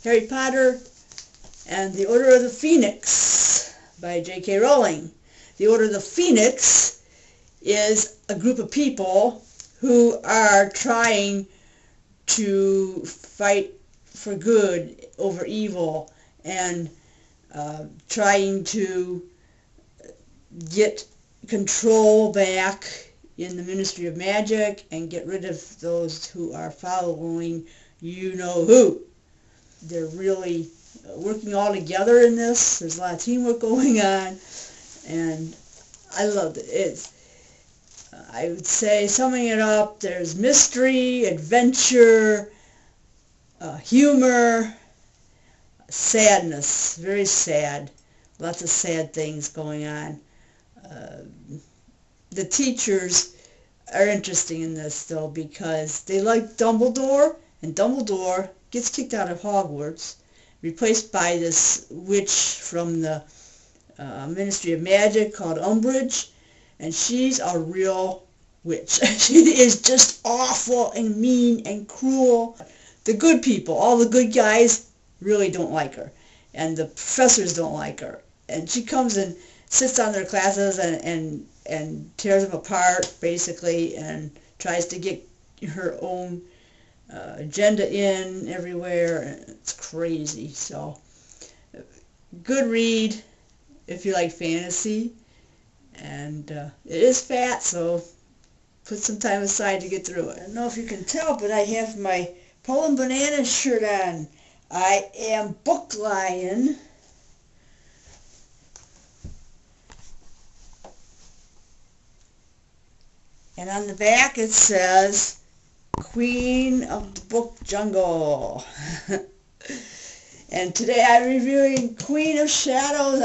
Harry Potter and the Order of the Phoenix by J.K. Rowling. The Order of the Phoenix is a group of people who are trying to fight for good over evil and trying to get control back in the Ministry of Magic and get rid of those who are following you-know-who. They're really working all together in this. There's a lot of teamwork going on, and I loved it. I would say, summing it up, there's mystery, adventure, humor, sadness, very sad. Lots of sad things going on. The teachers are interesting in this, though, because they like Dumbledore, and Dumbledore gets kicked out of Hogwarts, replaced by this witch from the Ministry of Magic called Umbridge, and she's a real witch. She is just awful and mean and cruel. The good people, all the good guys, really don't like her, and the professors don't like her. And she comes and sits on their classes and tears them apart, basically, and tries to get her own agenda in everywhere, and it's crazy. So, good read if you like fantasy, and it is fat, so put some time aside to get through it. I don't know if you can tell, but I have my Poland Banana shirt on. I am Book Lion. And on the back it says, Queen of the Book Jungle. And today I'm reviewing Queen of Shadows.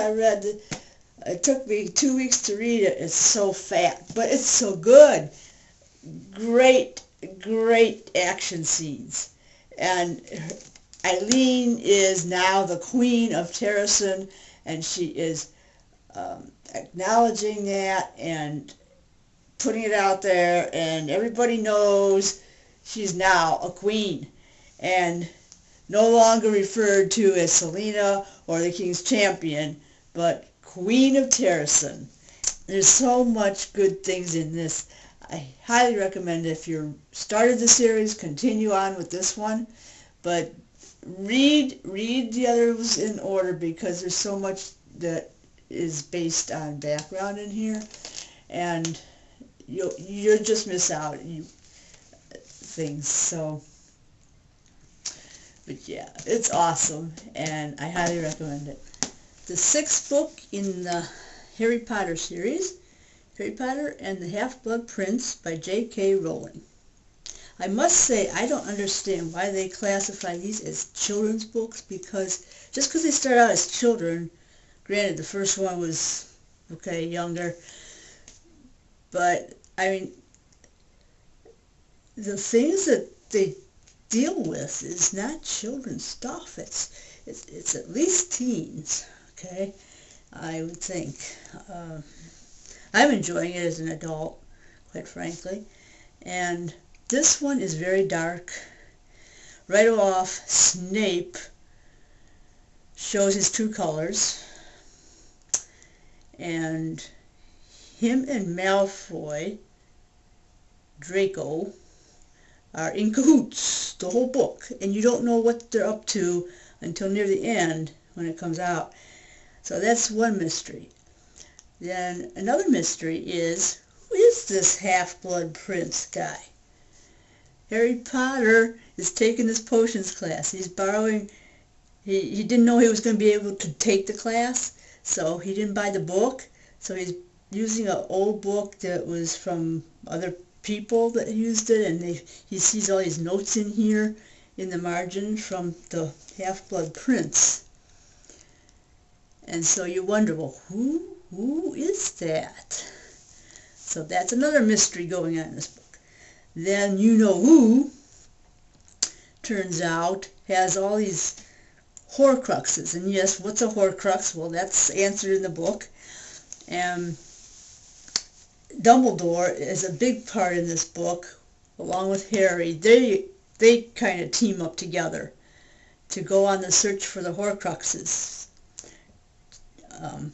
It took me 2 weeks to read it. It's so fat, but it's so good. Great action scenes. And Eileen is now the Queen of Terrasen, and she is acknowledging that and putting it out there, and everybody knows she's now a queen and no longer referred to as Selena or the King's Champion, but Queen of Terrasen. There's so much good things in this. I highly recommend it. If you started the series, continue on with this one, but read the others in order, because there's so much that is based on background in here, and you'll just miss out things. So, but yeah, it's awesome, and I highly recommend it. The sixth book in the Harry Potter series, Harry Potter and the Half-Blood Prince by J.K. Rowling. I must say, I don't understand why they classify these as children's books, because just because they start out as children, granted the first one was, okay, younger, but, I mean, the things that they deal with is not children's stuff. It's at least teens, okay, I would think. I'm enjoying it as an adult, quite frankly. And this one is very dark. Right off, Snape shows his true colors. And him and Malfoy, Draco, are in cahoots the whole book, and you don't know what they're up to until near the end when it comes out. So that's one mystery. Then another mystery is, who is this Half-Blood Prince guy? Harry Potter is taking this potions class. He's borrowing, he didn't know he was going to be able to take the class, so he didn't buy the book. So he's using an old book that was from other people that used it, and he sees all these notes in here in the margin from the Half-Blood Prince. And so you wonder, well, who is that? So that's another mystery going on in this book. Then you-know-who, turns out, has all these Horcruxes. And yes, what's a Horcrux? Well, that's answered in the book. And Dumbledore is a big part in this book, along with Harry. They kind of team up together to go on the search for the Horcruxes,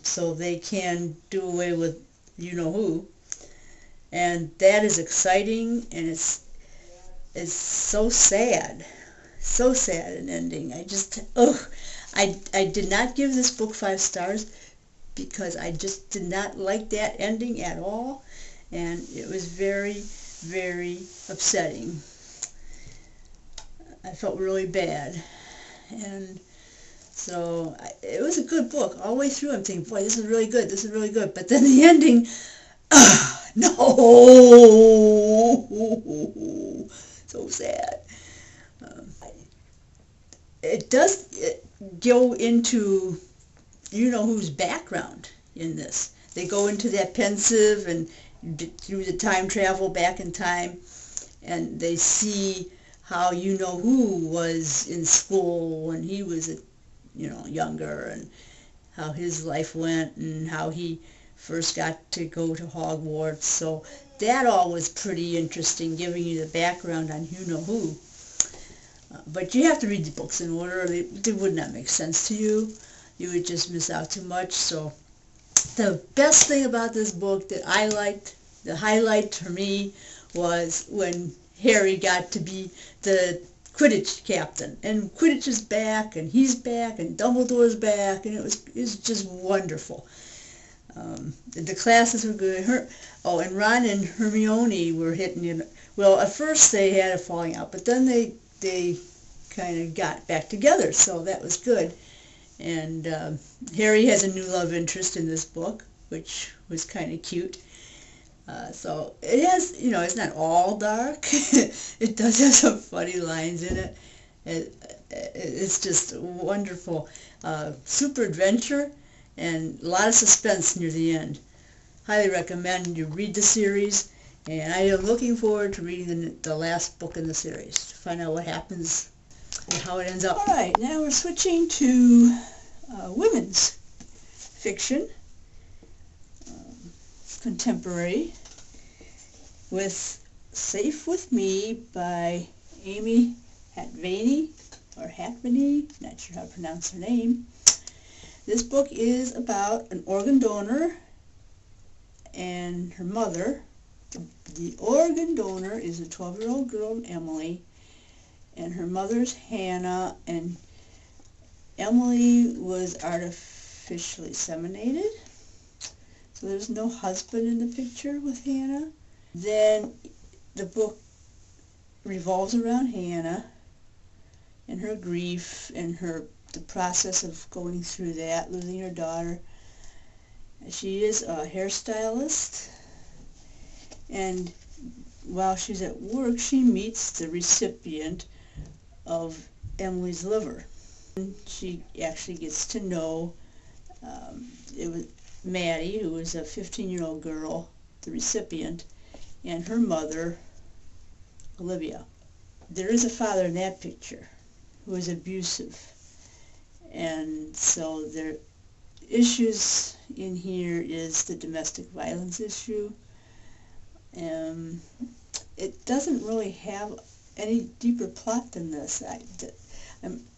so they can do away with you-know-who. And that is exciting, and it's so sad. So sad an ending. I did not give this book 5 stars because I just did not like that ending at all, and it was very, very upsetting. I felt really bad, and so it was a good book. All the way through I'm thinking, boy, this is really good, this is really good, but then the ending, no, so sad. It does go into you-know-who's background in this. They go into that pensive and do the time travel back in time, and they see how you-know-who was in school when he was, younger, and how his life went, and how he first got to go to Hogwarts. So that all was pretty interesting, giving you the background on you-know-who. But you have to read the books in order. They would not make sense to you. You would just miss out too much. So the best thing about this book that I liked, the highlight for me, was when Harry got to be the Quidditch captain. And Quidditch is back, and he's back, and Dumbledore's back, and it was just wonderful. The classes were good. And Ron and Hermione were hitting it. Well, at first they had a falling out, but then they kind of got back together, so that was good. And Harry has a new love interest in this book, which was kind of cute. So it has, it's not all dark. It does have some funny lines in it. It's just wonderful. Super adventure and a lot of suspense near the end. Highly recommend you read the series, and I am looking forward to reading the last book in the series to find out what happens and how it ends up. Alright, now we're switching to women's fiction, contemporary, with Safe With Me by Amy Hatvaney, not sure how to pronounce her name. This book is about an organ donor and her mother. The organ donor is a 12-year-old girl, Emily, and her mother's Hannah, and Emily was artificially inseminated, so there's no husband in the picture with Hannah. Then the book revolves around Hannah and her grief and the process of going through that, losing her daughter. She is a hairstylist, and while she's at work, she meets the recipient of Emily's liver. And she actually gets to know it was Maddie, who was a 15-year-old girl, the recipient, and her mother, Olivia. There is a father in that picture who is abusive, and so there issues in here is the domestic violence issue. It doesn't really have any deeper plot than this.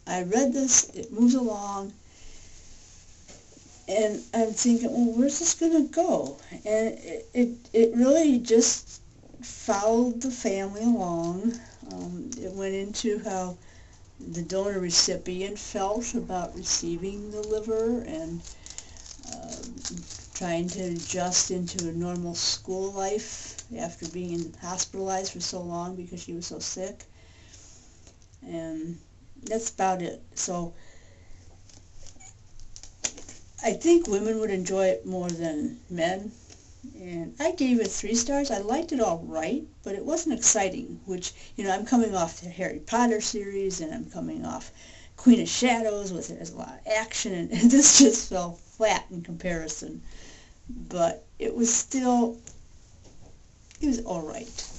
I read this, it moves along, and I'm thinking, well, where's this going to go? And it really just followed the family along. It went into how the donor recipient felt about receiving the liver and trying to adjust into a normal school life after being hospitalized for so long because she was so sick. And that's about it. So I think women would enjoy it more than men. And I gave it 3 stars. I liked it all right, but it wasn't exciting, which, I'm coming off the Harry Potter series, and I'm coming off Queen of Shadows, with there's a lot of action, and this just fell flat in comparison. But it was all right.